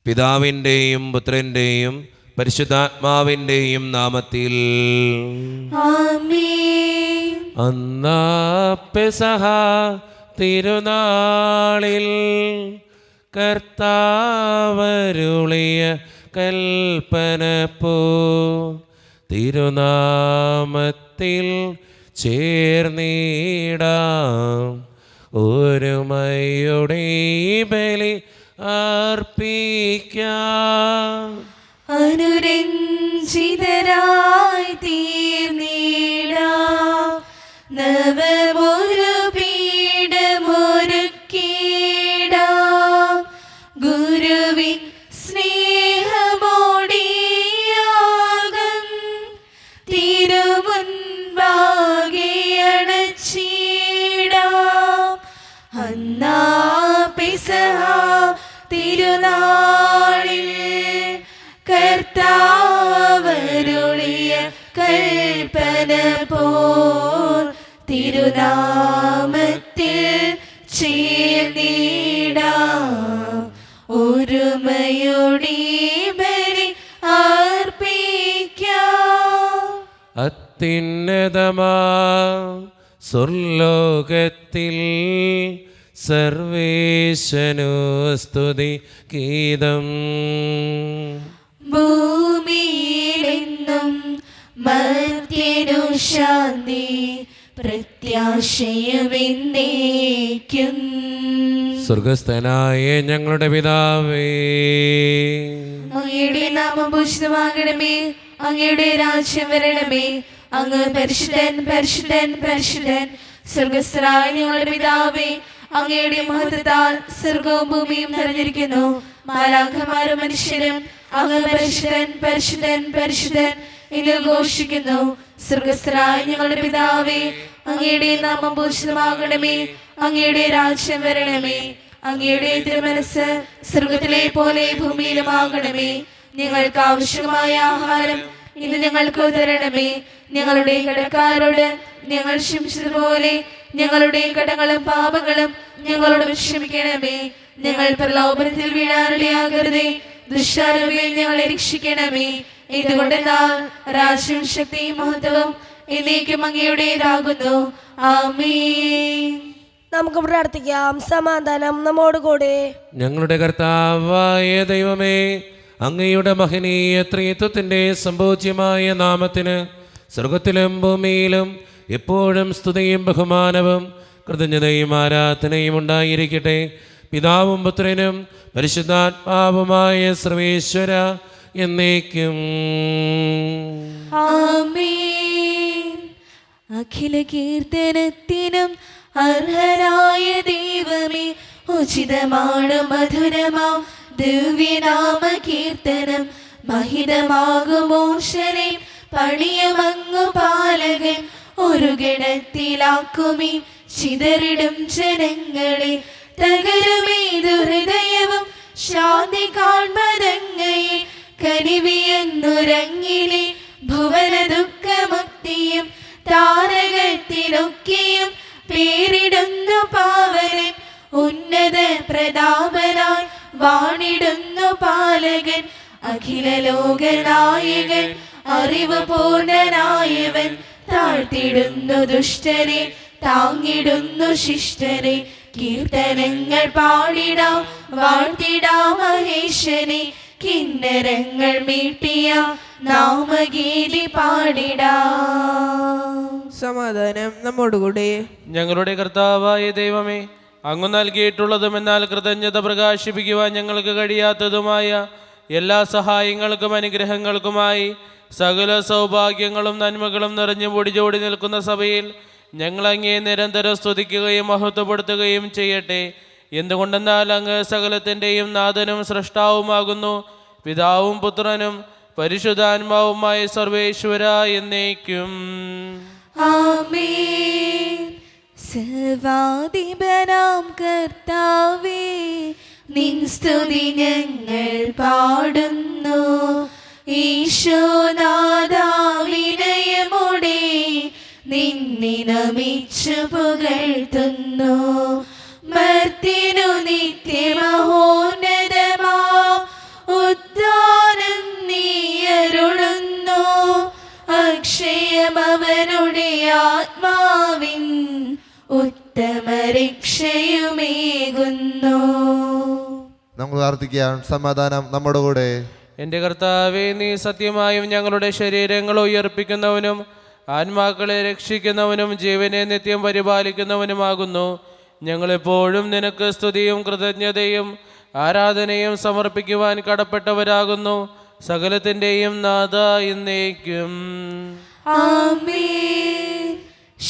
പിതാവിൻ്റെയും പുത്രൻ്റെയും പരിശുദ്ധാത്മാവിൻ്റെയും നാമത്തിൽ ആമേൻ. അന്നാ പെസഹ തിരുനാളിൽ കർത്താവരുളിയ കൽപ്പന പോ തിരുനാമത്തിൽ ചേർന്നിടാം ഒരുമയുടെ ബലി അർപ്പിക്കാം. അനുരഞ്ജിതരായി തീർന്നിടാം നവമൊരു പീഠമൊരുക്കിടാം ഗുരുവിൻ സ്നേഹമോടിയാകം തിരുമുൻപാകെ അണച്ചിടാം. അന്നാ പെസഹ തിരുനാളിൽ കർത്താവരുളിയ കൽപ്പന പോൽ തിരുനാമത്തിൽ ചേർന്നിടാം ഒരുമയോടെ ബലി അർപ്പിക്കാം. അത്യുന്നതമാ സ്വർലോകത്തിൽ സർവേശനു സ്തുതി ഗീതം. ഭൂമിയിലെന്നും മർത്യനു ശാന്തി പ്രത്യാശയുമെന്നേക്കും. സ്വർഗസ്ഥനായ ഞങ്ങളുടെ പിതാവേ, അങ്ങയുടെ നാമം പൂജിതമാകണമേ, അങ്ങയുടെ രാജ്യം വരണമേ, അങ്ങ് പരിശുദ്ധൻ പരിശുദ്ധൻ പരിശുദ്ധൻ. സ്വർഗസ്ഥനായ ഞങ്ങളുടെ പിതാവേ, അങ്ങയുടെ മഹത്വത്താൽ സ്വർഗവും ഭൂമിയും നിറഞ്ഞിരിക്കുന്നു. മാലാഖമാരും മനുഷ്യരും അങ്ങ് പരിശുദ്ധൻ പരിശുദ്ധൻ പരിശുദ്ധൻ എന്ന് ഘോഷിക്കുന്നു. സ്വർഗസ്ഥനായ ഞങ്ങളുടെ പിതാവേ, അങ്ങയുടെ നാമം പൂജിതമാകണമേ, അങ്ങയുടെ രാജ്യം വരണമേ, അങ്ങയുടെ തിരുമനസ്സ് സ്വർഗത്തിലെ പോലെ ഭൂമിയിലുമാകണമേ. ഞങ്ങൾക്ക് ആവശ്യമായ ആഹാരം ഇന്ന് ഞങ്ങൾക്ക് തരണമേ. ഞങ്ങളുടെ കടക്കാരോട് ഞങ്ങൾ ക്ഷമിച്ചതുപോലെ ഞങ്ങളുടെ കടങ്ങളും പാപങ്ങളും ഞങ്ങളോട് ക്ഷമിക്കണമേ. ഞങ്ങൾ പ്രലോഭനത്തിൽ വീഴാനിടയാകരുതേ, ദുഷ്ടാരൂപിയിൽ ഞങ്ങളെ രക്ഷിക്കണമേ. ഇതുകൊണ്ടെന്നാൽ രാജ്യവും ശക്തിയും മഹത്വവും എന്നേക്കും അങ്ങയുടേതാകുന്നു. ആമേൻ. നമുക്ക് പ്രാർത്ഥിക്കാം. സമാധാനം നമ്മോടുകൂടെ. ഞങ്ങളുടെ കർത്താവായ ദൈവമേ, അങ്ങയുടെ മഹനീയ ത്രിത്വത്തിൻ്റെ സംഭോജ്യമായ നാമത്തിന് സ്വർഗത്തിലും ഭൂമിയിലും എപ്പോഴും സ്തുതിയും ബഹുമാനവും കൃതജ്ഞതയും ആരാധനയും ഉണ്ടായിരിക്കട്ടെ. പിതാവും പുത്രനും പരിശുദ്ധാത്മാവുമായ സർവേശ്വര എന്നേക്കും ആമേൻ. അഖില കീർത്തനത്തിനും അർഹനായ ദൈവമേ, ഉചിതമാണ് മധുരമാം ദിവ്യനാമ കീർത്തനം. മഹിതമാകുമോശനെ പണിയമങ്ങു പാലകൻ ഒരു ഗണത്തിലാക്കുമീ ചിതറിടും ജനങ്ങളെ. തകരുമേതു ഹൃദയവും ശാന്തി കാൺമതങ്ങയെ കനിവിയെന്നുരങ്ങിലെ ഭുവന ദുഃഖമുക്തിയും താരകത്തിലൊക്കെയും പേരിടുന്നു പാവനൻ. ഉന്നത പ്രതാപനായി വാണിടുന്നു പാലകൻ. അഖില ലോകനായകൻ അറിവ് പൂർണ്ണനായവൻ. താഴ്ത്തിടുന്നു ദുഷ്ടരെ താങ്ങിടുന്നു ശിഷ്ടരെ. കീർത്തനങ്ങൾ പാടിടാം വാഴ്ത്തിടാം മഹേശനെ. കിന്നരങ്ങൾ മീട്ടിയ നാമഗീതി പാടിടാം. സമാധാനം നമ്മോടുകൂടെ. ഞങ്ങളുടെ കർത്താവായ ദൈവമേ, അങ്ങ് നൽകിയിട്ടുള്ളതും എന്നാൽ കൃതജ്ഞത പ്രകാശിപ്പിക്കുവാൻ ഞങ്ങൾക്ക് കഴിയാത്തതുമായ എല്ലാ സഹായങ്ങൾക്കും അനുഗ്രഹങ്ങൾക്കുമായി സകല സൗഭാഗ്യങ്ങളും നന്മകളും നിറഞ്ഞു പൊടിചോടി നിൽക്കുന്ന സഭയിൽ ഞങ്ങൾ അങ്ങേ നിരന്തരം സ്തുതിക്കുകയും മഹത്വപ്പെടുത്തുകയും ചെയ്യട്ടെ. എന്തുകൊണ്ടെന്നാൽ അങ്ങ് സകലത്തിൻ്റെയും നാഥനും സൃഷ്ടാവുമാകുന്നു. പിതാവും പുത്രനും പരിശുദ്ധാത്മാവുമായ സർവേശ്വര എന്നേക്കും ആമേൻ. സർവാധിപനാം കർത്താവേ, നിൻ സ്തുതി ഞങ്ങൾ പാടുന്നു. ഈശോനാഥാ വിനയമോടെ നിന്നെ നമിച്ചു പുകഴ്ത്തുന്നു. മർത്യനു നിത്യമഹോന്നതമാ ആത്മാവിൻ ഉത്തമ രക്ഷയുമേകുന്നു. നമുക്ക് പ്രാർത്ഥിക്കാം. സമാധാനം നമ്മുടെ കൂടെ. എൻ്റെ കർത്താവേ, നീ സത്യമായും ഞങ്ങളുടെ ശരീരങ്ങൾ ഉയർപ്പിക്കുന്നവനും ആത്മാക്കളെ രക്ഷിക്കുന്നവനും ജീവനെ നിത്യം പരിപാലിക്കുന്നവനുമാകുന്നു. ഞങ്ങളെപ്പോഴും നിനക്ക് സ്തുതിയും കൃതജ്ഞതയും ആരാധനയും സമർപ്പിക്കുവാൻ കടപ്പെട്ടവരാകുന്നു. സകലത്തിൻ്റെയും നാഥ എന്നേക്കും. ആമേൻ.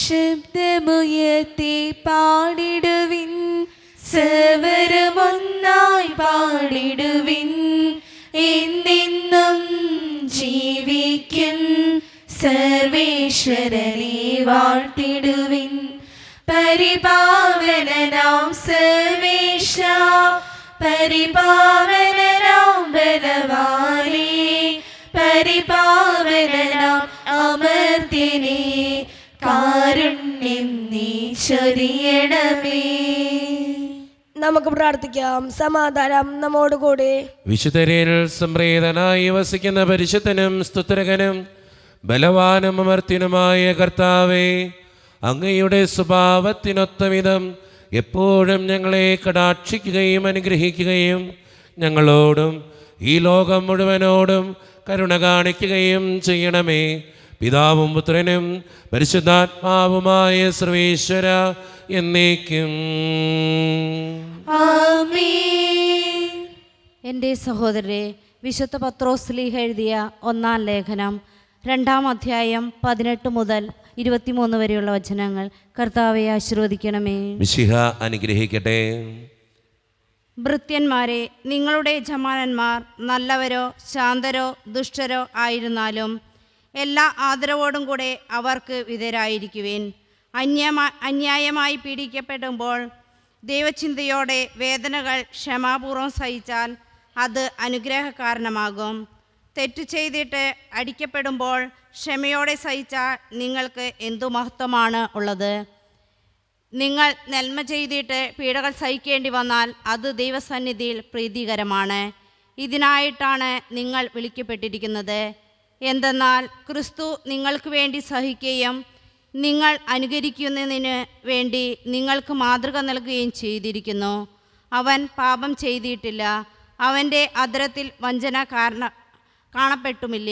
ശബ്ദമുയർത്തി പാടിടുവിൻ, സർവ്വരുമൊന്നായി പാടിടുവിൻ. എന്നെന്നും ജീവിക്കും സർവേശ്വരനെ വാഴ്ത്തിടുവിൻ. പരിപാവനനാം സർവേശ, പരിപാവനനാം ബലവാനേ, പരിപാവനനാം അമർത്യനേ, കാരുണ്യം നീ ചൊരിയണമേ. നമുക്ക് പ്രാർത്ഥിക്കാം. സമാധാനം നമ്മോടുകൂടെ. വിശുദ്ധരിൽ സംപ്രീതനായി വസിക്കുന്ന പരിശുദ്ധനും സ്തുത്രകനും ബലവാനും അമർത്യനുമായ കർത്താവേ, അങ്ങയുടെ സ്വഭാവത്തിനൊത്ത വിധം എപ്പോഴും ഞങ്ങളെ കടാക്ഷിക്കുകയും അനുഗ്രഹിക്കുകയും ഞങ്ങളോടും ഈ ലോകം മുഴുവനോടും കരുണ കാണിക്കുകയും ചെയ്യണമേ. പിതാവും പുത്രനും പരിശുദ്ധാത്മാവുമായ സർവേശ്വര എന്നേക്കും. ആമേൻ. എൻ്റെ സഹോദരരെ, വിശുദ്ധ പത്രോസ് ശ്ലീഹ എഴുതിയ 1-ാം ലേഖനം 2-ാം അധ്യായം 18 മുതൽ 23 വരെയുള്ള വചനങ്ങൾ കർത്താവെ ആശീർവദിക്കണമേ. മിശിഹ അനുഗ്രഹിക്കട്ടെ. ഭൃത്യന്മാരെ, നിങ്ങളുടെ യജമാനന്മാർ നല്ലവരോ ശാന്തരോ ദുഷ്ടരോ ആയിരുന്നാലും എല്ലാ ആദരവോടും കൂടെ അവർക്ക് വിധേയരായിരിക്കുവിൻ. അന്യായമായി പീഡിക്കപ്പെടുമ്പോൾ ദൈവചിന്തയോടെ വേദനകൾ ക്ഷമാപൂർവം സഹിച്ചാൽ അത് അനുഗ്രഹകാരണമാകും. തെറ്റു ചെയ്തിട്ട് അടിക്കപ്പെടുമ്പോൾ ക്ഷമയോടെ സഹിച്ചാൽ നിങ്ങൾക്ക് എന്തു മഹത്വമാണ് ഉള്ളത്. നിങ്ങൾ നന്മ ചെയ്തിട്ട് പീഡകൾ സഹിക്കേണ്ടി വന്നാൽ അത് ദൈവസന്നിധിയിൽ പ്രീതികരമാണ്. ഇതിനായിട്ടാണ് നിങ്ങൾ വിളിക്കപ്പെട്ടിരിക്കുന്നത്. എന്തെന്നാൽ ക്രിസ്തു നിങ്ങൾക്ക് വേണ്ടി സഹിക്കുകയും നിങ്ങൾ അനുകരിക്കുന്നതിന് വേണ്ടി നിങ്ങൾക്ക് മാതൃക നൽകുകയും ചെയ്തിരിക്കുന്നു. അവൻ പാപം ചെയ്തിട്ടില്ല, അവൻ്റെ അധരത്തിൽ വഞ്ചന കാണപ്പെട്ടുമില്ല.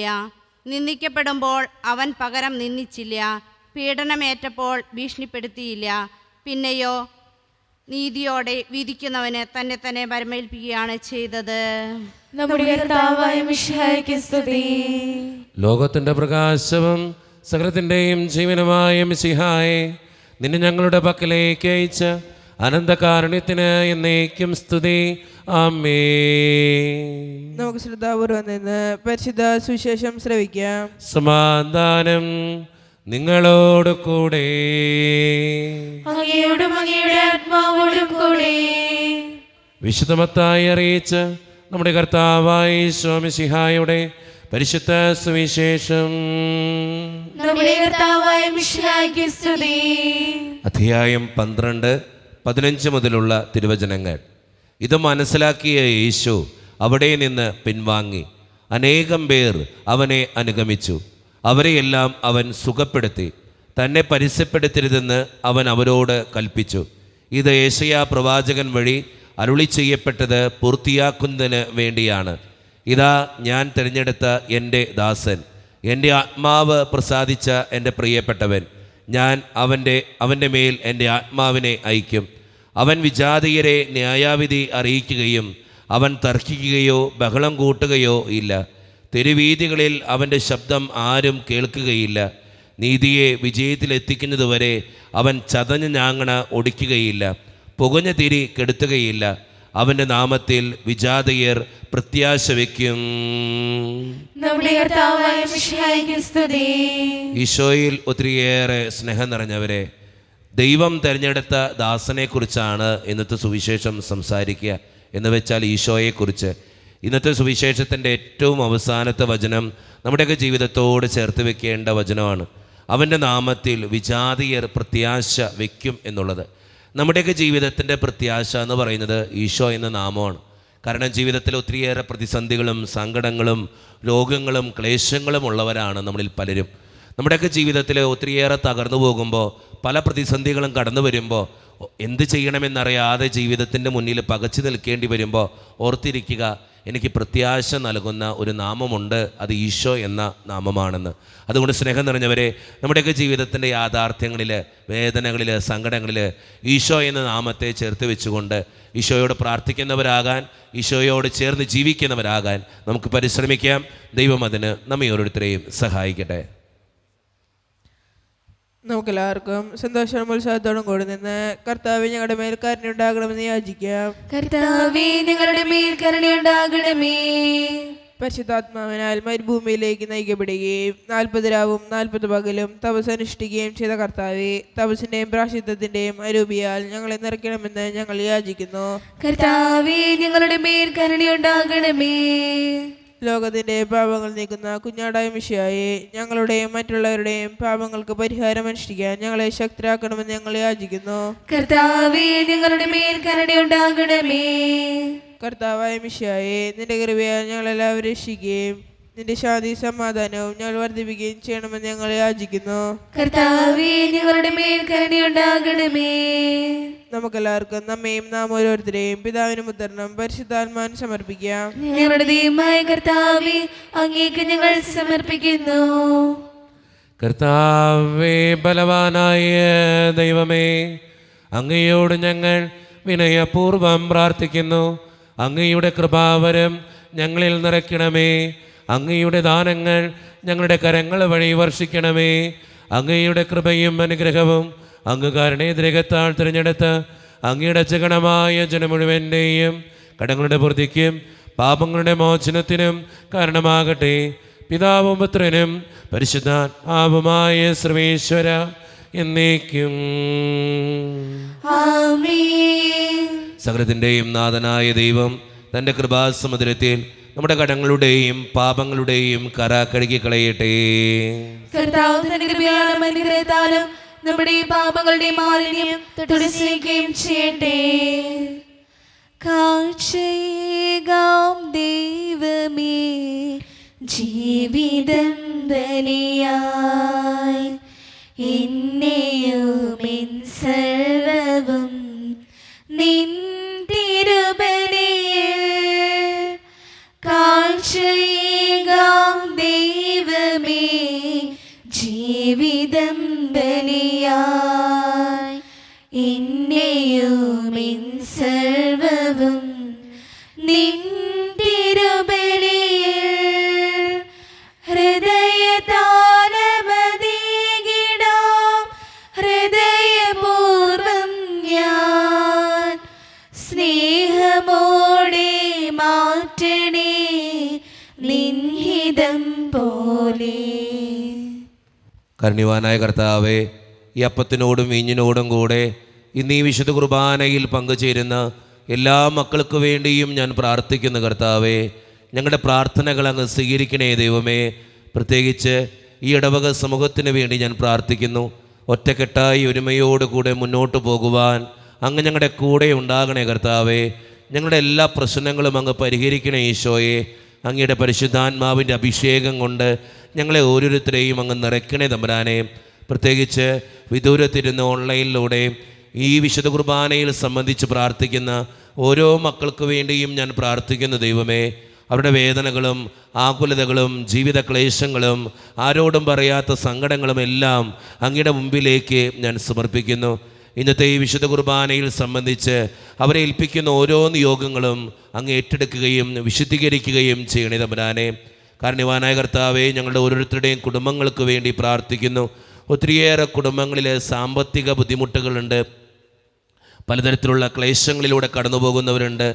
നിന്ദിക്കപ്പെടുമ്പോൾ അവൻ പകരം നിന്ദിച്ചില്ല, പീഡനമേറ്റപ്പോൾ ഭീഷണിപ്പെടുത്തിയില്ല. പിന്നെയോ നീതിയോടെ വിധിക്കുന്നവന് തന്നെ തന്നെ പരമേൽപ്പിക്കുകയാണ് ചെയ്തത്. നമ്മുടെ കർത്താവായ മിശിഹായ്ക്ക് സ്തുതി. ലോകത്തിൻ്റെ പ്രകാശവും സകലത്തിൻ്റെയും ജീവനുമായ മിശിഹായെ, നിന്നെ ഞങ്ങളുടെ പക്കലേക്ക് അയച്ച അനന്തകാരുണ്യത്തിന് എന്നേക്കും സ്തുതി. ആമേൻ. നമുക്ക് ശ്രദ്ധാപൂർവം നിന്ന് പരിശുദ്ധ സുവിശേഷം ശ്രവിക്കാം. സമാധാനം നിങ്ങളോട് കൂടെ. അങ്ങയോടും അങ്ങയുടെ ആത്മാവോടും കൂടെ. വിശുദ്ധ മത്തായി അറിയിച്ച നമ്മുടെ കർത്താവായ ഈശോ മിശിഹായുടെ പരിശുദ്ധ സുവിശേഷം. നമ്മുടെ കർത്താവായ മിശിഹായ്ക്ക് സ്തുതി. അധ്യായം 12-15 മുതലുള്ള തിരുവചനങ്ങൾ. ഇത് മനസ്സിലാക്കിയ യേശു അവിടെ നിന്ന് പിൻവാങ്ങി. അനേകം പേർ അവനെ അനുഗമിച്ചു. അവരെയെല്ലാം അവൻ സുഖപ്പെടുത്തി. തന്നെ പരസ്യപ്പെടുത്തരുതെന്ന് അവൻ അവരോട് കൽപ്പിച്ചു. ഇത് യെശയ്യാ പ്രവാചകൻ വഴി അരുളി ചെയ്യപ്പെട്ടത് പൂർത്തിയാക്കുന്നതിന് വേണ്ടിയാണ്. ഇതാ, ഞാൻ തിരഞ്ഞെടുത്ത എൻ്റെ ദാസൻ, എൻ്റെ ആത്മാവ് പ്രസാദിച്ച എൻ്റെ പ്രിയപ്പെട്ടവൻ. ഞാൻ അവൻ്റെ മേൽ എൻ്റെ ആത്മാവിനെ അയക്കും. അവൻ വിജാതീയരെ ന്യായാവിധി അറിയിക്കുകയും അവൻ തർക്കിക്കുകയോ ബഹളം കൂട്ടുകയോ ഇല്ല. തെരുവീഥികളിൽ അവൻ്റെ ശബ്ദം ആരും കേൾക്കുകയില്ല. നീതിയെ വിജയത്തിലെത്തിക്കുന്നതുവരെ അവൻ ചതഞ്ഞ ഞാങ്ങണ ഒടിക്കുകയില്ല, പുകഞ്ഞ തിരി കെടുത്തുകയില്ല. അവൻ്റെ നാമത്തിൽ വിജാതീയർ പ്രത്യാശ വയ്ക്കും. നമ്മുടെ കർത്താവായ മിശിഹായ്ക്ക് സ്തുതി. ഈശോയിൽ ഒത്തിരിയേറെ സ്നേഹം നിറഞ്ഞവരെ, ദൈവം തിരഞ്ഞെടുത്ത ദാസനെക്കുറിച്ചാണ് ഇന്നത്തെ സുവിശേഷം സംസാരിക്കുക. എന്ന് വെച്ചാൽ ഈശോയെക്കുറിച്ച്. ഇന്നത്തെ സുവിശേഷത്തിൻ്റെ ഏറ്റവും അവസാനത്തെ വചനം നമ്മുടെയൊക്കെ ജീവിതത്തോട് ചേർത്ത് വെക്കേണ്ട വചനമാണ്. അവൻ്റെ നാമത്തിൽ വിജാതീയർ പ്രത്യാശ വയ്ക്കും എന്നുള്ളത്. നമ്മുടെയൊക്കെ ജീവിതത്തിൻ്റെ പ്രത്യാശ എന്ന് പറയുന്നത് ഈശോ എന്ന നാമമാണ്. കാരണം ജീവിതത്തിൽ ഒത്തിരിയേറെ പ്രതിസന്ധികളും സങ്കടങ്ങളും രോഗങ്ങളും ക്ലേശങ്ങളും ഉള്ളവരാണ് നമ്മളിൽ പലരും. നമ്മുടെയൊക്കെ ജീവിതത്തിൽ ഒത്തിരിയേറെ തകർന്നു പോകുമ്പോൾ, പല പ്രതിസന്ധികളും കടന്നു വരുമ്പോൾ, എന്ത് ചെയ്യണമെന്നറിയാതെ ജീവിതത്തിൻ്റെ മുന്നിൽ പകച്ചു നിൽക്കേണ്ടി വരുമ്പോൾ ഓർത്തിരിക്കുക, എനിക്ക് പ്രത്യാശ നൽകുന്ന ഒരു നാമമുണ്ട്, അത് ഈശോ എന്ന നാമമാണെന്ന്. അതുകൊണ്ട് സ്നേഹം നിറഞ്ഞവരെ, നമ്മുടെയൊക്കെ ജീവിതത്തിൻ്റെ യാഥാർത്ഥ്യങ്ങളിൽ, വേദനകളിൽ, സങ്കടങ്ങളിൽ ഈശോ എന്ന നാമത്തെ ചേർത്ത് വെച്ചുകൊണ്ട് ഈശോയോട് പ്രാർത്ഥിക്കുന്നവരാകാൻ, ഈശോയോട് ചേർന്ന് ജീവിക്കുന്നവരാകാൻ നമുക്ക് പരിശ്രമിക്കാം. ദൈവം അതിന് നമ്മെ ഓരോരുത്തരെയും സഹായിക്കട്ടെ. നമുക്കെല്ലാവർക്കും സന്തോഷവും ഉത്സാഹത്തോടും കൂടി നിന്ന് കർത്താവ് ഞങ്ങളുടെ മേൽ കരുണയുണ്ടാകണമെന്ന് യാചിക്കാം. കർത്താവേ, ഞങ്ങളുടെ മേൽ കരുണയുണ്ടാകണമേ. പരിശുദ്ധാത്മാവിനാൽ മരുഭൂമിയിലേക്ക് നയിക്കപ്പെടുകയും 40 രാവും 40 പകലും തപസ് അനുഷ്ഠിക്കുകയും ചെയ്ത കർത്താവെ, തപസ്സിന്റെയും പ്രായശ്ചിത്തത്തിന്റെയും അരൂപിയാൽ ഞങ്ങളെ നിറയ്ക്കണമെന്ന് ഞങ്ങൾ യാചിക്കുന്നു. കർത്താവേ, ഞങ്ങളുടെ മേൽ കരുണയുണ്ടാകണമേ. ലോകത്തിന്റെ പാപങ്ങൾ നീക്കുന്ന കുഞ്ഞാടായ മിശിഹായെ, ഞങ്ങളുടെയും മറ്റുള്ളവരുടെയും പാപങ്ങൾക്ക് പരിഹാരം അനുഷ്ഠിക്കാൻ ഞങ്ങളെ ശക്തരാക്കണമെന്ന് ഞങ്ങൾ യാചിക്കുന്നു. കർത്താവേ, ഞങ്ങളുടെ മേൽ കരുണയുണ്ടാകണമേ. കർത്താവായ മിശിഹായെ, നിന്റെ കൃപയാൽ ഞങ്ങളെല്ലാവരും രക്ഷിക്കുകയും നിന്റെ ശാന്തി സമാധാനവും ഞങ്ങൾ വർദ്ധിപ്പിക്കുകയും ചെയ്യണമെന്ന് ഞങ്ങൾ യാചിക്കുന്നു. കർത്താവേ, ഞങ്ങളുടെ മേൽ കരുണയുണ്ടാകണമേ. നമുക്കെല്ലാവർക്കും നമ്മയും നാം ഓരോരുത്തരെയും പിതാവിനും പുത്രനും പരിശുദ്ധാത്മാവിനും സമർപ്പിക്കാം. ഞങ്ങളുടെ ദൈവമായ കർത്താവേ, അങ്ങേക്ക് ഞങ്ങൾ സമർപ്പിക്കുന്നു. കർത്താവേ, ബലവാനായ ദൈവമേ, അങ്ങയോട് ഞങ്ങൾ വിനയപൂർവം പ്രാർത്ഥിക്കുന്നു. അങ്ങയുടെ കൃപാവരം ഞങ്ങളിൽ നിറയ്ക്കണമേ. അങ്ങയുടെ ദാനങ്ങൾ ഞങ്ങളുടെ കരങ്ങൾ വഴി വർഷിക്കണമേ. അങ്ങയുടെ കൃപയും അനുഗ്രഹവും അങ്ങ് കാരുണ്യദ്രേകത്താൽ തിരഞ്ഞെടുത്ത് അങ്ങയുടെ ജഗണമായ ജനം മുഴുവൻ്റെയും കടങ്ങളുടെ പൂർത്തിക്കും പാപങ്ങളുടെ മോചനത്തിനും കാരണമാകട്ടെ. പിതാവും പുത്രനും പരിശുദ്ധാത്മാവുമായ സർവേശ്വര എന്നേക്കും ആമേൻ. സകലത്തിൻ്റെയും നാഥനായ ദൈവം തൻ്റെ കൃപാസമുദ്രത്തിൽ നമ്മുടെ കടങ്ങളുടെയും പാപങ്ങളുടെയും കര കഴുകിക്കളയട്ടെ. കർത്താവ് തന്റെ കൃപയാലും അനുഗ്രഹത്താലും നമ്മുടെ പാപങ്ങളുടെ മാലിന്യം തുടച്ചുനീക്കുകയും ചെയ്യട്ടെ. കാഴ്ചയേകാം ദൈവമേ, ജീവിതം ബലിയായി എന്നെയും എൻ സർവ്വവും നിൻ തിരുബലിയിൽ കാഴ്ചയേകാം ദൈവമേ, ജീവിതം ബലിയായി എന്നെയും എൻ സർവ്വവും നിൻ തിരുബലിയിൽ ഹൃദയതാലമതീകിടാം ഹൃദയപൂർവം ഞാൻ സ്നേഹമോടെ മാറ്റണേ നിൻഹിതം പോലെ. കരുണ്യവാനായ കർത്താവേ, ഈ അപ്പത്തിനോടും വീഞ്ഞിനോടും കൂടെ ഇന്ന് ഈ വിശുദ്ധ കുർബാനയിൽ പങ്കുചേരുന്ന എല്ലാ മക്കൾക്ക് വേണ്ടിയും ഞാൻ പ്രാർത്ഥിക്കുന്നു. കർത്താവേ, ഞങ്ങളുടെ പ്രാർത്ഥനകൾ അങ്ങ് സ്വീകരിക്കണേ ദൈവമേ. പ്രത്യേകിച്ച് ഈ ഇടവക സമൂഹത്തിന് വേണ്ടി ഞാൻ പ്രാർത്ഥിക്കുന്നു. ഒറ്റക്കെട്ടായി ഒരുമയോടുകൂടെ മുന്നോട്ട് പോകുവാൻ അങ്ങ് ഞങ്ങളുടെ കൂടെ ഉണ്ടാകണേ കർത്താവേ. ഞങ്ങളുടെ എല്ലാ പ്രശ്നങ്ങളും അങ്ങ് പരിഹരിക്കണേ ഈശോയെ. അങ്ങയുടെ പരിശുദ്ധാത്മാവിൻ്റെ അഭിഷേകം കൊണ്ട് ഞങ്ങളെ ഓരോരുത്തരെയും അങ്ങ് നിറയ്ക്കണേ തമ്പുരാനെ. പ്രത്യേകിച്ച് വിദൂരത്തിരുന്ന് ഓൺലൈനിലൂടെ ഈ വിശുദ്ധ കുർബാനയിൽ സംബന്ധിച്ച് പ്രാർത്ഥിക്കുന്ന ഓരോ മക്കൾക്ക് വേണ്ടിയും ഞാൻ പ്രാർത്ഥിക്കുന്നു ദൈവമേ. അവരുടെ വേദനകളും ആകുലതകളും ജീവിത ക്ലേശങ്ങളും ആരോടും പറയാത്ത സങ്കടങ്ങളും എല്ലാം അങ്ങയുടെ മുമ്പിലേക്ക് ഞാൻ സമർപ്പിക്കുന്നു. ഇന്നത്തെ ഈ വിശുദ്ധ കുർബാനയിൽ സംബന്ധിച്ച് അവരെ ഏൽപ്പിക്കുന്ന ഓരോ നിയോഗങ്ങളും അങ്ങ് ഏറ്റെടുക്കുകയും വിശുദ്ധീകരിക്കുകയും ചെയ്യണേ തമ്പുരാനെ. കാരുണ്യവാനായ കർത്താവേ, ഞങ്ങളുടെ ഓരോരുത്തരുടെയും കുടുംബങ്ങൾക്ക് വേണ്ടി പ്രാർത്ഥിക്കുന്നു. ഒത്തിരിയേറെ കുടുംബങ്ങളിൽ സാമ്പത്തിക ബുദ്ധിമുട്ടുകളുണ്ട്, പലതരത്തിലുള്ള ക്ലേശങ്ങളിലൂടെ കടന്നു പോകുന്നവരുണ്ട്,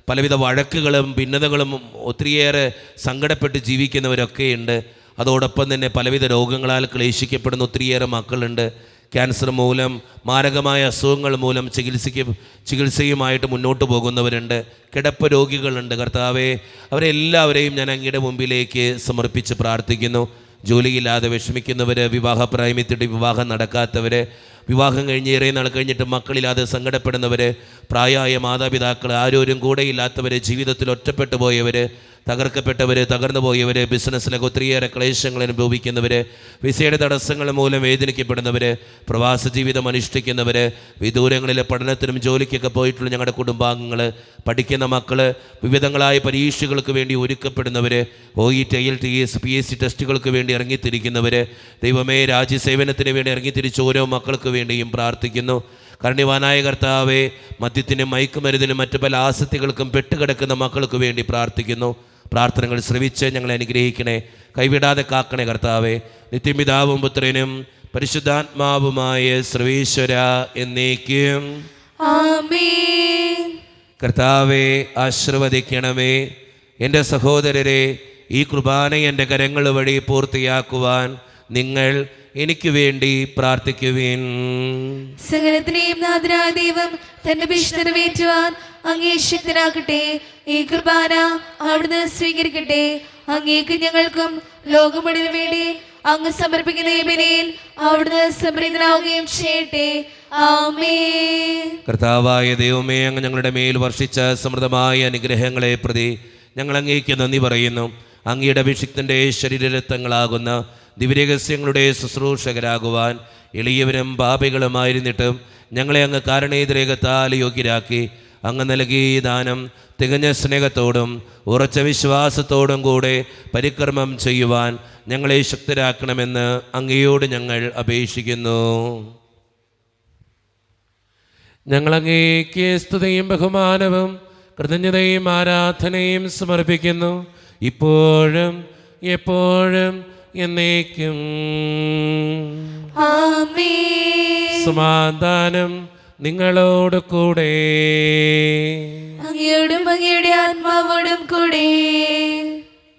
പലവിധ വഴക്കുകളും ഭിന്നതകളും ഒത്തിരിയേറെ സങ്കടപ്പെട്ട് ജീവിക്കുന്നവരൊക്കെയുണ്ട്. അതോടൊപ്പം തന്നെ പലവിധ രോഗങ്ങളാൽ ക്ലേശിക്കപ്പെടുന്ന ഒത്തിരിയേറെ മക്കളുണ്ട്. ക്യാൻസർ മൂലം, മാരകമായ അസുഖങ്ങൾ മൂലം ചികിത്സയുമായിട്ട് മുന്നോട്ട് പോകുന്നവരുണ്ട്, കിടപ്പ് രോഗികളുണ്ട്. കർത്താവേ, അവരെല്ലാവരെയും ഞാൻ അങ്ങയുടെ മുമ്പിലേക്ക് സമർപ്പിച്ച് പ്രാർത്ഥിക്കുന്നു. ജോലിയില്ലാതെ വിഷമിക്കുന്നവർ, വിവാഹപ്രായമെത്തിയിട്ട് വിവാഹം നടക്കാത്തവർ, വിവാഹം കഴിഞ്ഞ് ഏറെ നാൾ കഴിഞ്ഞിട്ട് മക്കളില്ലാതെ സങ്കടപ്പെടുന്നവർ, പ്രായമായ മാതാപിതാക്കൾ ആരോരും കൂടെയില്ലാത്തവർ, ജീവിതത്തിൽ ഒറ്റപ്പെട്ടു പോയവർ, തകർക്കപ്പെട്ടവർ, തകർന്നു പോയവർ, ബിസിനസ്സിലൊക്കെ ഒത്തിരിയേറെ ക്ലേശങ്ങൾ അനുഭവിക്കുന്നവർ, വിസയുടെ തടസ്സങ്ങൾ മൂലം വേദനിക്കപ്പെടുന്നവർ, പ്രവാസ ജീവിതം അനുഷ്ഠിക്കുന്നവർ, വിദൂരങ്ങളിലെ പഠനത്തിനും ജോലിക്കൊക്കെ പോയിട്ടുള്ള ഞങ്ങളുടെ കുടുംബാംഗങ്ങൾ, പഠിക്കുന്ന മക്കൾ, വിവിധങ്ങളായ പരീക്ഷകൾക്ക് വേണ്ടി ഒരുക്കപ്പെടുന്നവർ, OET, IELTS, PSC ടെസ്റ്റുകൾക്ക് വേണ്ടി ഇറങ്ങിത്തിരിക്കുന്നവർ, ദൈവമേ രാജ്യസേവനത്തിന് വേണ്ടി ഇറങ്ങിത്തിരിച്ച ഓരോ മക്കൾക്ക് വേണ്ടിയും പ്രാർത്ഥിക്കുന്നു. കരുണ്യവാനായ കർത്താവേ, മദ്യത്തിനും മയക്കുമരുന്നിനും മറ്റു പല ആസക്തികൾക്കും പെട്ടുകിടക്കുന്ന മക്കൾക്ക് വേണ്ടി പ്രാർത്ഥിക്കുന്നു. പ്രാർത്ഥനകൾ ശ്രവിച്ച് ഞങ്ങളെ അനുഗ്രഹിക്കണേ, കൈവിടാതെ കാക്കണേ കർത്താവേ. നിത്യപിതാവും പുത്രനും പരിശുദ്ധാത്മാവുമായ സർവേശ്വര എന്നേക്കും ആമേൻ. കർത്താവെ ആശീർവദിക്കണമേ. എൻ്റെ സഹോദരരെ, ഈ കുർബാന എൻ്റെ കരങ്ങൾ വഴി പൂർത്തിയാക്കുവാൻ നിങ്ങൾ എനിക്ക് വേണ്ടി പ്രാർത്ഥിക്കുവിൻ. സകലത്തിനെയും നാഥനായ ദൈവം തന്റെ ഭീഷണി നിറവേറ്റുവാൻ അങ്ങേ ശക്തനാക്കട്ടെ. ഈ കുർബാന അവിടുന്ന് സ്വീകരിക്കട്ടെ. അങ്ങേക്ക് ഞങ്ങൾക്കും ലോകം മുഴുവൻ വേണ്ടി അങ്ങ് സമർപ്പിക്കുന്ന ഈ ബലിയിൽ അവിടുന്ന് സംപ്രീതനാവുകയും ചെയ്യട്ടെ. ആമേൻ. കർത്താവായ ദൈവമേ, അങ്ങ് ഞങ്ങളുടെ മേൽ വർഷിച്ച സമൃദ്ധമായ അനുഗ്രഹങ്ങളെ പ്രതി ഞങ്ങൾ അങ്ങേക്ക് നന്ദി പറയുന്നു. അങ്ങയുടെ അഭിഷിക്തൻ്റെ ശരീരരക്തങ്ങളാകുന്ന ദിവ്യരഹസ്യങ്ങളുടെ ശുശ്രൂഷകരാകുവാൻ എളിയവരും പാപികളുമായിരുന്നിട്ടും ഞങ്ങളെ അങ്ങ് കാരണേതരേകത്താൽ യോഗ്യരാക്കി. അങ്ങ് നൽകിയ ദാനം തികഞ്ഞ സ്നേഹത്തോടും ഉറച്ച വിശ്വാസത്തോടും കൂടെ പരിക്രമം ചെയ്യുവാൻ ഞങ്ങളെ ശക്തരാക്കണമെന്ന് അങ്ങയോട് ഞങ്ങൾ അപേക്ഷിക്കുന്നു. ഞങ്ങൾ അങ്ങേക്ക് സ്തുതിയും ബഹുമാനവും കൃതജ്ഞതയും ആരാധനയും സമർപ്പിക്കുന്നു, ഇപ്പോഴും എപ്പോഴും എന്നേക്കും. ആമേൻ. സമാധാനം നിങ്ങളോട് കൂടെ. അങ്ങയോടും അങ്ങയുടെ ആത്മാവോടും കൂടെ.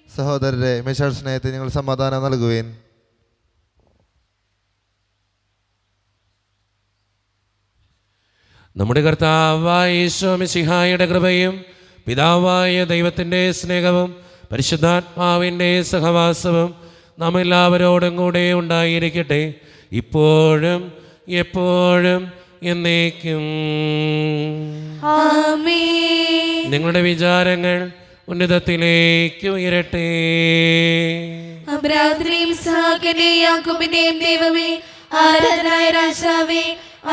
സഹോദരരെ, മിശാൽ സ്നേഹത്തെ നിങ്ങൾ സമാധാനം നൽകുവേൻ. നമ്മുടെ കർത്താവായ യേശു മിശിഹായുടെ കൃപയും പിതാവായ ദൈവത്തിൻ്റെ സ്നേഹവും പരിശുദ്ധാത്മാവിൻ്റെ സഹവാസവും നാം എല്ലാവരോടും കൂടെ ഉണ്ടായിരിക്കട്ടെ, ഇപ്പോഴും എപ്പോഴും എന്നേക്കും. ആമേൻ. നിങ്ങളുടെ വിചാരങ്ങൾ ഉന്നതത്തിലേക്ക് ഉയരട്ടെ. അബ്രാഹത്തിന്റെയും ഇസ്ഹാക്കിന്റെയും യാക്കോബിന്റെയും ദൈവമേ, ആരാധനായ രാജാവേ,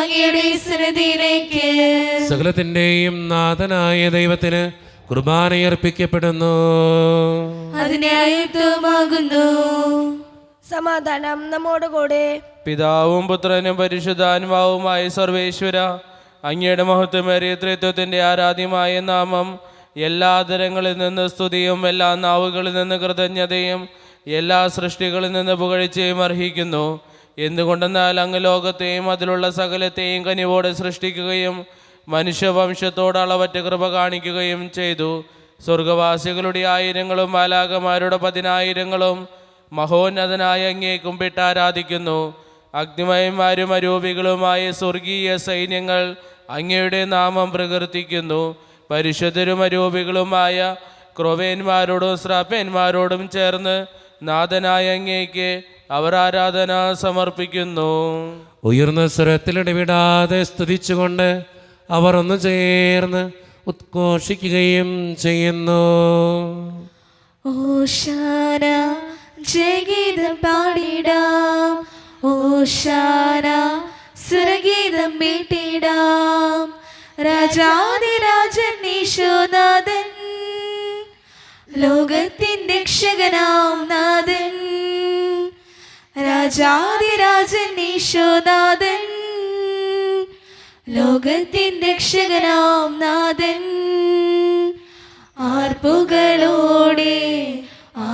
അങ്ങയുടെ സന്നിധിയിലേക്ക് സകലത്തിൻ്റെയും നാഥനായ ദൈവത്തിന് കുർബാനയർപ്പിക്കപ്പെടുന്നു. അതിനെ ആയുക്തമാകുന്നു. സമാധാനം നമ്മോടുകൂടെ. പിതാവും പുത്രനും പരിശുദ്ധാത്മാവുമായ സർവേശ്വര, അങ്ങയുടെ മഹത്വമേറിയ ത്രിത്വത്തിൻ്റെ ആരാധ്യമായ നാമം എല്ലാ തരങ്ങളിൽ നിന്ന് സ്തുതിയും എല്ലാ നാവുകളിൽ നിന്ന് കൃതജ്ഞതയും എല്ലാ സൃഷ്ടികളിൽ നിന്ന് പുകഴ്ചയും അർഹിക്കുന്നു. എന്തുകൊണ്ടെന്നാൽ അങ്ങ് ലോകത്തെയും അതിലുള്ള സകലത്തെയും കനിവോടെ സൃഷ്ടിക്കുകയും മനുഷ്യവംശത്തോട് അളവറ്റ കൃപ കാണിക്കുകയും ചെയ്തു. സ്വർഗവാസികളുടെ ആയിരങ്ങളും മാലാഖമാരുടെ 10,000ങ്ങളും മഹോന്നതനായ അങ്ങേ കുമ്പിട്ട് ആരാധിക്കുന്നു. അഗ്നിമയന്മാരും അരൂപികളുമായ സ്വർഗീയ സൈന്യങ്ങൾ അങ്ങയുടെ നാമം പ്രകീർത്തിക്കുന്നു. പരിശുദ്ധരും അരൂപികളുമായ ക്രോവേന്മാരോടും ശ്രാപ്പന്മാരോടും ചേർന്ന് നാഥനായ അങ്ങേക്ക് അവർ ആരാധന സമർപ്പിക്കുന്നു. ഉയർന്ന സ്വരത്തിലിടവിടാതെ സ്തുതിച്ചുകൊണ്ട് അവർ ഒന്ന് ചേർന്ന് ഉദ്ഘോഷിക്കുകയും ചെയ്യുന്നു. ഓശാന ജയഗീതം പാടിടാം, ഓശാന സുരഗീതം മീട്ടിടാം. രാജാതിരാജൻ ഈശോനാഥൻ, ലോകത്തിൻ്റെ രക്ഷകനാം നാഥൻ. രാജാതിരാജൻ ഈശോനാഥൻ, ലോകത്തിൻ്റെ രക്ഷകനാം നാഥൻ. ആർപ്പുകളോടെ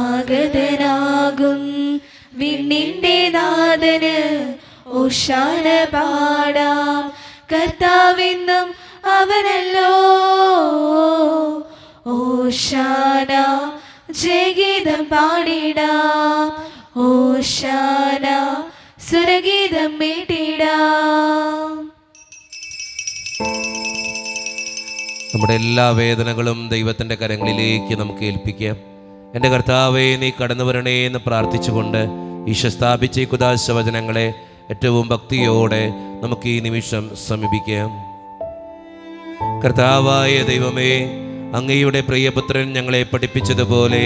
ആഗതനാകും വിണ്ണിൻ്റെ നാഥന് ഓശാന പാടാം. കർത്താവെന്നും അവനല്ലോ. ഓശാന ജയഗീതം പാടിടാം, ഓശാന സുരഗീതം മീട്ടിടാം. നമ്മുടെ എല്ലാ വേദനകളും ദൈവത്തിൻ്റെ കരങ്ങളിലേക്ക് നമുക്ക് ഏൽപ്പിക്കാം. എൻ്റെ കർത്താവേ, നീ കടന്നു വരണേ എന്ന് പ്രാർത്ഥിച്ചുകൊണ്ട് ഈശോ സ്ഥാപിച്ച ഈ കുദാശവചനങ്ങളെ ഏറ്റവും ഭക്തിയോടെ നമുക്ക് ഈ നിമിഷം സമീപിക്കാം. കർത്താവായ ദൈവമേ, അങ്ങയുടെ പ്രിയപുത്രൻ ഞങ്ങളെ പഠിപ്പിച്ചതുപോലെ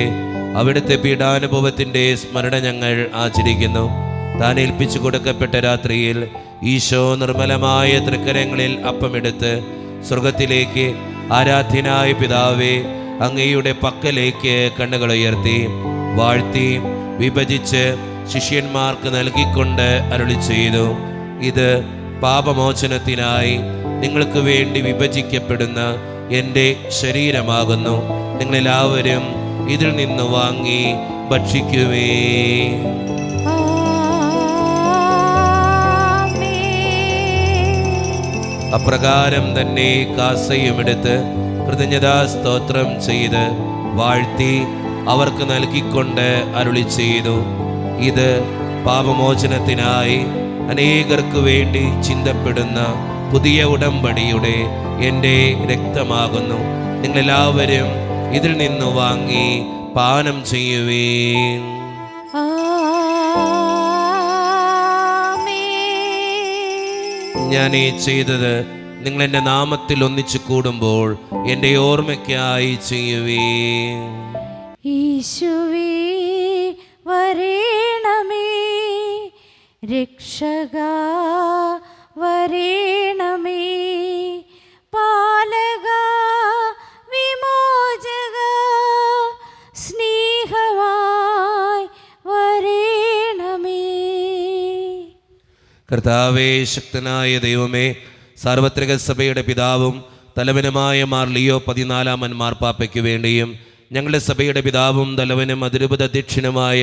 അവിടുത്തെ പീഡാനുഭവത്തിൻ്റെ സ്മരണ ഞങ്ങൾ ആചരിക്കുന്നു. താൻ ഏൽപ്പിച്ചു കൊടുക്കപ്പെട്ട രാത്രിയിൽ ഈശോ നിർമ്മലമായ തൃക്കരങ്ങളിൽ അപ്പമെടുത്ത് സ്വർഗത്തിലേക്ക് ആരാധ്യനായ പിതാവേ അങ്ങയുടെ പക്കലേക്ക് കണ്ണുകളുയർത്തി വാഴ്ത്തി വിഭജിച്ച് ശിഷ്യന്മാർക്ക് നൽകിക്കൊണ്ട് അരുളി ചെയ്തു, ഇത് പാപമോചനത്തിനായി നിങ്ങൾക്ക് വേണ്ടി വിഭജിക്കപ്പെടുന്ന എൻ്റെ ശരീരമാകുന്നു. നിങ്ങളെല്ലാവരും ഇതിൽ നിന്ന് വാങ്ങി ഭക്ഷിക്കുവേ. അപ്രകാരം തന്നെ കാസയുമെടുത്ത് കൃതജ്ഞതാ സ്തോത്രം ചെയ്ത് വാഴ്ത്തി അവർക്ക് നൽകിക്കൊണ്ട് അരുളി ചെയ്തു, ഇത് പാപമോചനത്തിനായി അനേകർക്ക് വേണ്ടി ചിന്തപ്പെടുന്ന പുതിയ ഉടമ്പടിയുടെ എൻ്റെ രക്തമാകുന്നു. നിങ്ങളെല്ലാവരും ഇതിൽ നിന്ന് വാങ്ങി പാനം ചെയ്യുവീൻ. ഞാൻ ഈ ചെയ്തത് നിങ്ങൾ എൻ്റെ നാമത്തിൽ ഒന്നിച്ചു കൂടുമ്പോൾ എൻ്റെ ഓർമ്മയ്ക്കായി ചെയ്യുവീൻ. ഈശുവേ വരേണമേ, രക്ഷക വരേണമേ, പാലക വിമോചക സ്നേഹമായി വരേണമേ. കർത്താവേ, ശക്തനായ ദൈവമേ, സാർവത്രിക സഭയുടെ പിതാവും തലവനുമായ മാർ ലിയോ 14 മാർപ്പാപ്പയ്ക്ക് വേണ്ടിയും ഞങ്ങളുടെ സഭയുടെ പിതാവും തലവനും അതിരൂപത അധ്യക്ഷനുമായ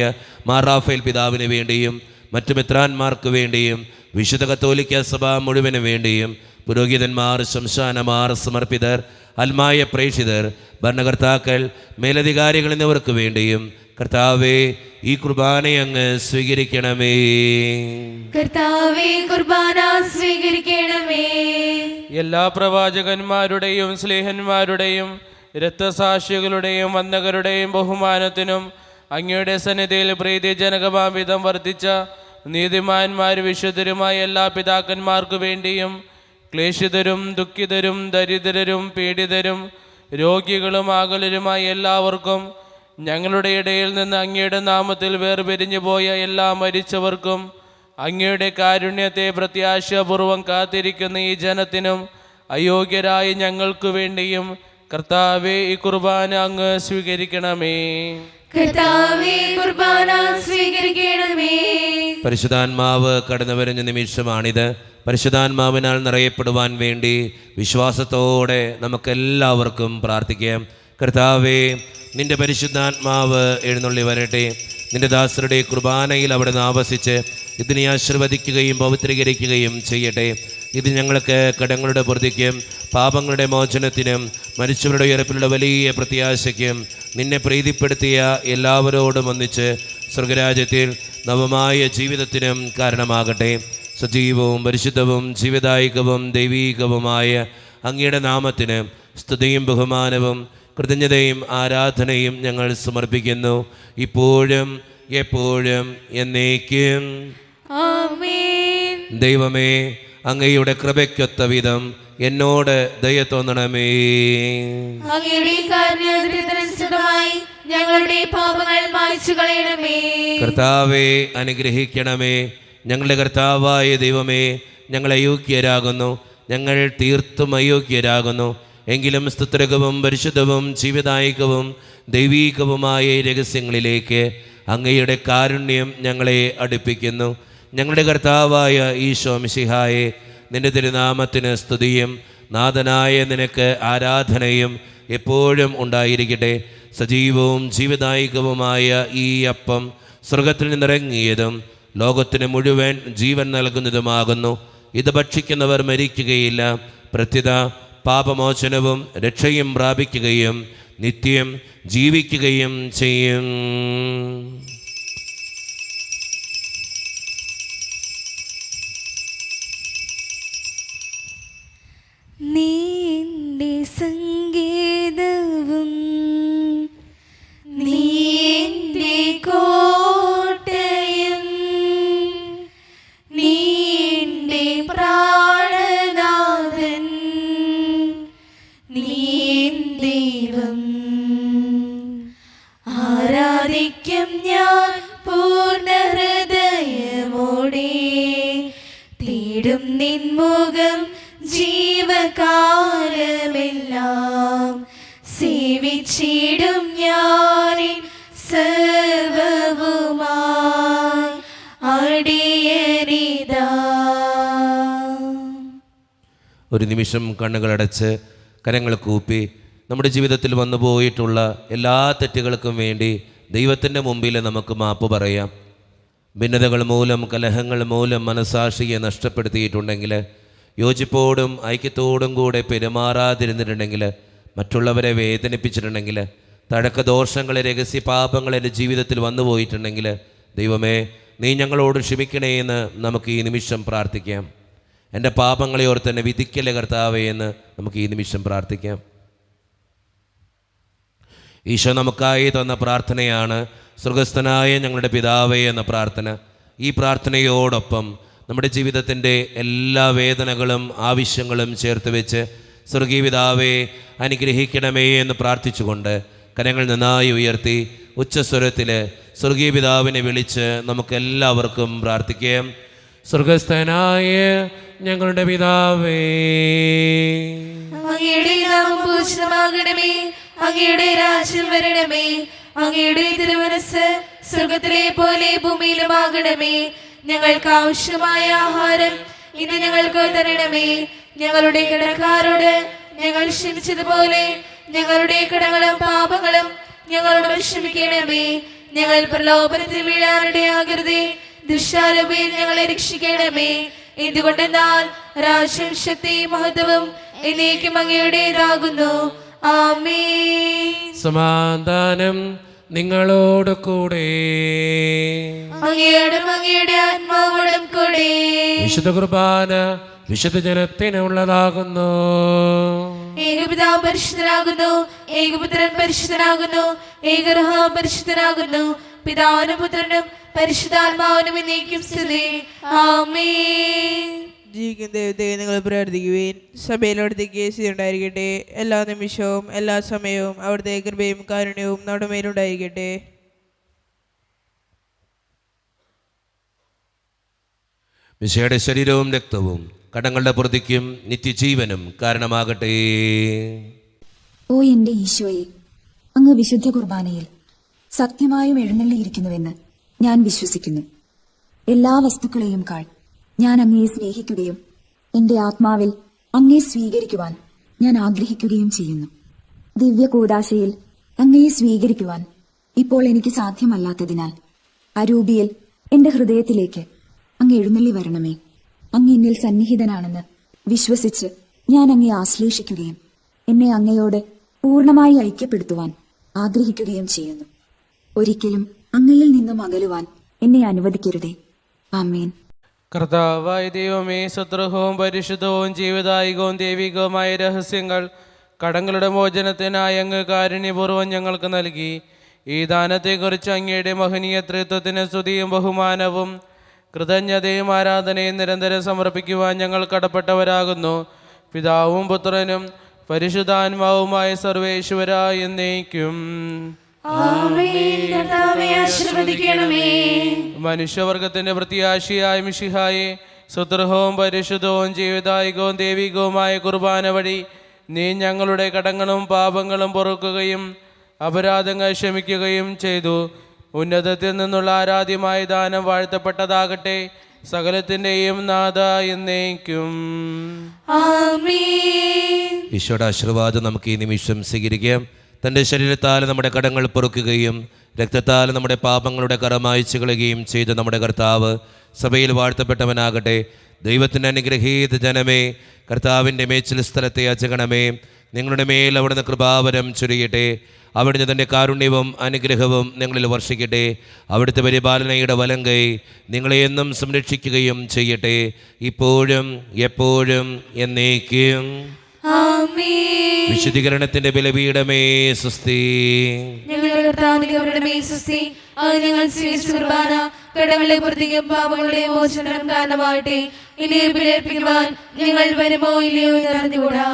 മാർ റാഫേൽ പിതാവിന് വേണ്ടിയും മറ്റു മെത്രാന്മാർക്ക് വേണ്ടിയും വിശുദ്ധ കത്തോലിക്ക സഭ മുഴുവന് വേണ്ടിയും പുരോഹിതന്മാർ, ശംശാനമാർ, സമർപ്പിതർ, അൽമായ പ്രേക്ഷിതർ, ഭരണകർത്താക്കൾ, മേലധികാരികൾ എന്നിവർക്ക് വേണ്ടിയും കർത്താവേ ഈ കുർബാന അങ്ങ് സ്വീകരിക്കണമേ. കർത്താവേ, കുർബാന സ്വീകരിക്കണമേ. എല്ലാ പ്രവാചകന്മാരുടെയും സ്ലേഹന്മാരുടെയും രക്തസാക്ഷികളുടെയും വന്ദകരുടെയും ബഹുമാനത്തിനും അങ്ങയുടെ സന്നിധിയിൽ പ്രീതിജനകമാവിധം വർദ്ധിച്ച നീതിമാന്മാർ വിശുദ്ധരുമായ എല്ലാ പിതാക്കന്മാർക്കു വേണ്ടിയും ക്ലേശിതരും ദുഃഖിതരും ദരിദ്രരും പീഡിതരും രോഗികളും ആകുലരുമായ എല്ലാവർക്കും ഞങ്ങളുടെ ഇടയിൽ നിന്ന് അങ്ങയുടെ നാമത്തിൽ വേർപിരിഞ്ഞു പോയ എല്ലാ മരിച്ചവർക്കും അങ്ങയുടെ കാരുണ്യത്തെ പ്രത്യാശാപൂർവം കാത്തിരിക്കുന്ന ഈ ജനത്തിനും അയോഗ്യരായ ഞങ്ങൾക്ക് വേണ്ടിയും കർത്താവേ ഈ കുർബാന അങ്ങ് സ്വീകരിക്കണമേ. കർത്താവേ, കുർബാന സ്വീകരിക്കണമേ. പരിശുദ്ധാത്മാവ് കടന്നു വരുന്ന നിമിഷമാണിത്. പരിശുദ്ധാത്മാവിനാൽ നിറയപ്പെടുവാൻ വേണ്ടി വിശ്വാസത്തോടെ നമുക്കെല്ലാവർക്കും പ്രാർത്ഥിക്കാം. കർത്താവേ, നിന്റെ പരിശുദ്ധാത്മാവ് എഴുന്നള്ളി വരട്ടെ. നിന്റെ ദാസരുടെ കുർബാനയിൽ അവിടെ നിന്ന് ആവസിച്ച് ഇതിനെ ആശീർവദിക്കുകയും പവിത്രീകരിക്കുകയും ചെയ്യട്ടെ. ഇത് ഞങ്ങൾക്ക് കടങ്ങളുടെ പൊറുതിക്കും പാപങ്ങളുടെ മോചനത്തിനും മരിച്ചവരുടെ ഉയർപ്പിലുള്ള വലിയ പ്രത്യാശയ്ക്കും നിന്നെ പ്രീതിപ്പെടുത്തിയ എല്ലാവരോടും ഒന്നിച്ച് സ്വർഗരാജ്യത്തിൽ നവമായ ജീവിതത്തിനും കാരണമാകട്ടെ. സജീവവും പരിശുദ്ധവും ജീവദായകവും ദൈവീകവുമായ അങ്ങയുടെ നാമത്തിന് സ്തുതിയും ബഹുമാനവും കൃതജ്ഞതയും ആരാധനയും ഞങ്ങൾ സമർപ്പിക്കുന്നു, ഇപ്പോഴും എപ്പോഴും എന്നേക്കും. ആമേൻ. ദൈവമേ, അങ്ങയുടെ കൃപയ്ക്കൊത്ത വിധം എന്നോട് ദയ തോന്നണമേ. അങ്ങയുടെ കാരുണ്യാതിരനുസൃതമായി ഞങ്ങളുടെ പാപങ്ങൾ മായ്ച്ചു കളയണമേ. കർത്താവെ, അനുഗ്രഹിക്കണമേ. ഞങ്ങളുടെ കർത്താവായ ദൈവമേ, ഞങ്ങൾ അയോഗ്യരാകുന്നു, ഞങ്ങൾ തീർത്തും അയോഗ്യരാകുന്നു. എങ്കിലും സ്തുത്രകവും പരിശുദ്ധവും ജീവദായകവും ദൈവീകവുമായ രഹസ്യങ്ങളിലേക്ക് അങ്ങയുടെ കാരുണ്യം ഞങ്ങളെ അടുപ്പിക്കുന്നു. ഞങ്ങളുടെ കർത്താവായ ഈശോ മിശിഹായെ, നിന്റെ തിരുനാമത്തിന് സ്തുതിയും നാഥനായ നിനക്ക് ആരാധനയും എപ്പോഴും ഉണ്ടായിരിക്കട്ടെ. സജീവവും ജീവദായകവുമായ ഈ അപ്പം സ്വർഗത്തിൽ നിന്നിറങ്ങിയതും ലോകത്തിന് മുഴുവൻ ജീവൻ നൽകുന്നതുമാകുന്നു. ഇത് ഭക്ഷിക്കുന്നവർ മരിക്കുകയില്ല, പ്രത്യുത പാപമോചനവും രക്ഷയും പ്രാപിക്കുകയും നിത്യം ജീവിക്കുകയും ചെയ്യും. നീന്റെ സംഗീതവും നീന്റെ കോട്ടയും നീന്റെ പ്രാണനാഥൻ നീ ദൈവം ധ്യാനിക്കും ഞാൻ പൂർണ്ണ ഹൃദയമോടെ. തേടും നിൻമുഖം ജീവകാലമെല്ലാം. സേവിച്ചിടും ഞാനിൻ സർവവുമായി അടിയനിതാ. ഒരു നിമിഷം കണ്ണുകളടച്ച് കരങ്ങൾ കൂപ്പി നമ്മുടെ ജീവിതത്തിൽ വന്നു പോയിട്ടുള്ള എല്ലാ തെറ്റുകൾക്കും വേണ്ടി ദൈവത്തിൻ്റെ മുമ്പിൽ നമുക്ക് മാപ്പ് പറയാം. ഭിന്നതകൾ മൂലം, കലഹങ്ങൾ മൂലം മനസാക്ഷിയെ നഷ്ടപ്പെടുത്തിയിട്ടുണ്ടെങ്കിൽ, യോജിപ്പോടും ഐക്യത്തോടും കൂടെ പെരുമാറാതിരുന്നിട്ടുണ്ടെങ്കിൽ, മറ്റുള്ളവരെ വേദനിപ്പിച്ചിട്ടുണ്ടെങ്കിൽ, തഴക്കദോഷങ്ങൾ, രഹസ്യ പാപങ്ങൾ എൻ്റെ ജീവിതത്തിൽ വന്നു പോയിട്ടുണ്ടെങ്കിൽ, ദൈവമേ നീ ഞങ്ങളോട് ക്ഷമിക്കണേ എന്ന് നമുക്ക് ഈ നിമിഷം പ്രാർത്ഥിക്കാം. എൻ്റെ പാപങ്ങളെ ഓർത്ത് തന്നെ വിധിക്കല്ലേ കർത്താവേ എന്ന് നമുക്ക് ഈ നിമിഷം പ്രാർത്ഥിക്കാം. ഈശോ നമുക്കായി തന്ന പ്രാർത്ഥനയാണ് സ്വർഗസ്ഥനായ ഞങ്ങളുടെ പിതാവേ എന്ന പ്രാർത്ഥന. ഈ പ്രാർത്ഥനയോടൊപ്പം നമ്മുടെ ജീവിതത്തിൻ്റെ എല്ലാ വേദനകളും ആവശ്യങ്ങളും ചേർത്ത് വെച്ച് സ്വർഗീയ പിതാവേ അനുഗ്രഹിക്കണമേ എന്ന് പ്രാർത്ഥിച്ചുകൊണ്ട് കരങ്ങൾ നന്നായി ഉയർത്തി ഉച്ചസ്വരത്തിൽ സ്വർഗീയ പിതാവിനെ വിളിച്ച് നമുക്കെല്ലാവർക്കും പ്രാർത്ഥിക്കാം. സ്വർഗസ്ഥനായ ഞങ്ങളുടെ പിതാവേ, അങ്ങയുടെ നാമം പൂജിതമാകണമേ. അങ്ങയുടെ രാജ്യം വരണമേ. അങ്ങയുടെ തിരുമനസ്സ് സ്വർഗത്തിലെ പോലെ ഭൂമിയിലുമാകണമേ. ഞങ്ങൾക്ക് ആവശ്യമായ ആഹാരം ഇന്ന് ഞങ്ങൾക്ക് തരണമേ. ഞങ്ങളുടെ കടക്കാരോട് ഞങ്ങൾ ക്ഷമിച്ചതുപോലെ ഞങ്ങളുടെ കടങ്ങളും പാപങ്ങളും ഞങ്ങളോട് ക്ഷമിക്കണമേ. ഞങ്ങൾ പ്രലോഭനത്തിൽ വീഴാനിടയാകരുതേ. ദുഷ്ടാരൂപിയിൽ ഞങ്ങളെ രക്ഷിക്കണമേ. എന്തുകൊണ്ടെന്നാൽ രാജ്യം, ശക്തിയും മഹത്വവും എന്നേക്കും അങ്ങയുടേതാകുന്നു. ആമേൻ. സമാധാനം നിങ്ങളോട് കൂടെ. അങ്ങയോടും അങ്ങയുടെ ആത്മാവോടും കൂടെ. വിശുദ്ധ കുർബാന വിശുദ്ധ ജനത്തിനുള്ളതാകുന്നു. ഏകപിതാവ് പരിശുദ്ധനാകുന്നു. ഏകപുത്രൻ പരിശുദ്ധനാകുന്നു. ഏകരഹ പരിശുദ്ധനാകുന്നു. പിതാവിനും പുത്രനും പരിശുദ്ധാത്മാവിനും എന്നേക്കും സ്തുതി. ആമേൻ. ജീവിക്കുന്ന ദൈവത്തെ നിങ്ങൾ പ്രാർത്ഥിക്കുവേൻ. സഭയിലവിടുത്തേക്ക് ഉണ്ടായിരിക്കട്ടെ. എല്ലാ നിമിഷവും എല്ലാ സമയവും അവിടുത്തെ കൃപയും കാരുണ്യവും നമ്മുടെ മേലുണ്ടായിരിക്കട്ടെ. മിശിഹായുടെ ശരീരവും രക്തവും കടങ്ങളുടെ പ്രതിക്കും നിത്യജീവനും കാരണമാകട്ടെ. ഓ എന്റെ ഈശോയെ, അങ്ങ് വിശുദ്ധ കുർബാനയിൽ സത്യമായും എഴുന്നള്ളിയിരിക്കുന്നുവെന്ന് ഞാൻ വിശ്വസിക്കുന്നു. എല്ലാ വസ്തുക്കളെയും കാൾ ഞാൻ അങ്ങയെ സ്നേഹിക്കുകയും എന്റെ ആത്മാവിൽ അങ്ങയെ സ്വീകരിക്കുവാൻ ഞാൻ ആഗ്രഹിക്കുകയും ചെയ്യുന്നു. ദിവ്യ കൂദാശയിൽ അങ്ങയെ സ്വീകരിക്കുവാൻ ഇപ്പോൾ എനിക്ക് സാധ്യമല്ലാത്തതിനാൽ അരൂപിയിൽ എന്റെ ഹൃദയത്തിലേക്ക് അങ്ങ് എഴുന്നള്ളി വരണമേ. അങ്ങ് എന്നിൽ സന്നിഹിതനാണെന്ന് വിശ്വസിച്ച് ഞാൻ അങ്ങയെ ആശ്ലേഷിക്കുകയും എന്നെ അങ്ങയോട് പൂർണ്ണമായി ഐക്യപ്പെടുത്തുവാൻ ആഗ്രഹിക്കുകയും ചെയ്യുന്നു. ഒരിക്കലും അങ്ങയിൽ നിന്നും അകലുവാൻ എന്നെ അനുവദിക്കരുതേ. ആമേൻ. കർത്താവായ ദൈവമേ, സത്രഹവും പരിശുദ്ധവും ജീവദായികവും ദൈവികവുമായ രഹസ്യങ്ങൾ കടങ്ങളുടെ മോചനത്തിനായി അങ്ങ് കാരുണ്യപൂർവ്വം ഞങ്ങൾക്ക് നൽകി. ഈ ദാനത്തെക്കുറിച്ച് അങ്ങയുടെ മഹനീയ ത്രിത്വത്തിന് സ്തുതിയും ബഹുമാനവും കൃതജ്ഞതയും ആരാധനയും നിരന്തരം സമർപ്പിക്കുവാൻ ഞങ്ങൾ കടപ്പെട്ടവരാകുന്നു. പിതാവും പുത്രനും പരിശുദ്ധാത്മാവുമായ സർവേശ്വരായ എന്നേക്കും. മനുഷ്യവർഗത്തിന്റെ പ്രത്യാശയായ മിശിഹായെ, സുദൃഢവും പരിശുദ്ധവും ജീവദായികവും ദൈവികവുമായ കുർബാന വഴി നീ ഞങ്ങളുടെ കടങ്ങളും പാപങ്ങളും പൊറുക്കുകയും അപരാധങ്ങൾ ക്ഷമിക്കുകയും ചെയ്തു. ഉന്നതത്തിൽ നിന്നുള്ള ആരാധ്യമായ ദാനം വാഴ്ത്തപ്പെട്ടതാകട്ടെ. സകലത്തിന്റെയും നാഥ എന്നേക്കും. ഈശോയുടെ ആശീർവാദം നമുക്ക് ഈ നിമിഷം സ്വീകരിക്കാം. തൻ്റെ ശരീരത്താൽ നമ്മുടെ കടങ്ങൾ പൊറുക്കുകയും രക്തത്താൽ നമ്മുടെ പാപങ്ങളുടെ കറ മായ്ച്ചു കളയുകയും ചെയ്ത നമ്മുടെ കർത്താവ് സഭയിൽ വാഴ്ത്തപ്പെട്ടവനാകട്ടെ. ദൈവത്തിൻ്റെ അനുഗ്രഹീത ജനമേ, കർത്താവിൻ്റെ മേച്ചിൽ സ്ഥലത്തെ അജഗണമേ, നിങ്ങളുടെ മേൽ അവിടുന്ന് കൃപാവരം ചൊരിയട്ടെ. അവിടുന്ന് തൻ്റെ കാരുണ്യവും അനുഗ്രഹവും നിങ്ങളിൽ വർഷിക്കട്ടെ. അവിടുത്തെ പരിപാലനയുടെ വലങ്കൈ നിങ്ങളെ എന്നും സംരക്ഷിക്കുകയും ചെയ്യട്ടെ, ഇപ്പോഴും എപ്പോഴും എന്നേക്കും. വിശുദ്ധീകരണത്തിന്റെ ബലിപീഠമേ സ്വസ്തി. ഞങ്ങളുടെ കർത്താവിന്റെ സ്വസ്തി. ഞങ്ങൾ സ്വീകരിച്ച കുർബാന കടങ്ങളുടെ പ്രതിക്കും പാപങ്ങളുടെ മോചനം കാരണമാകട്ടെ. ഇനി ബലിയർപ്പിക്കുവാൻ ഞങ്ങൾ വരുമോ ഇല്ലയോ എന്ന് അറിഞ്ഞുകൂടാ.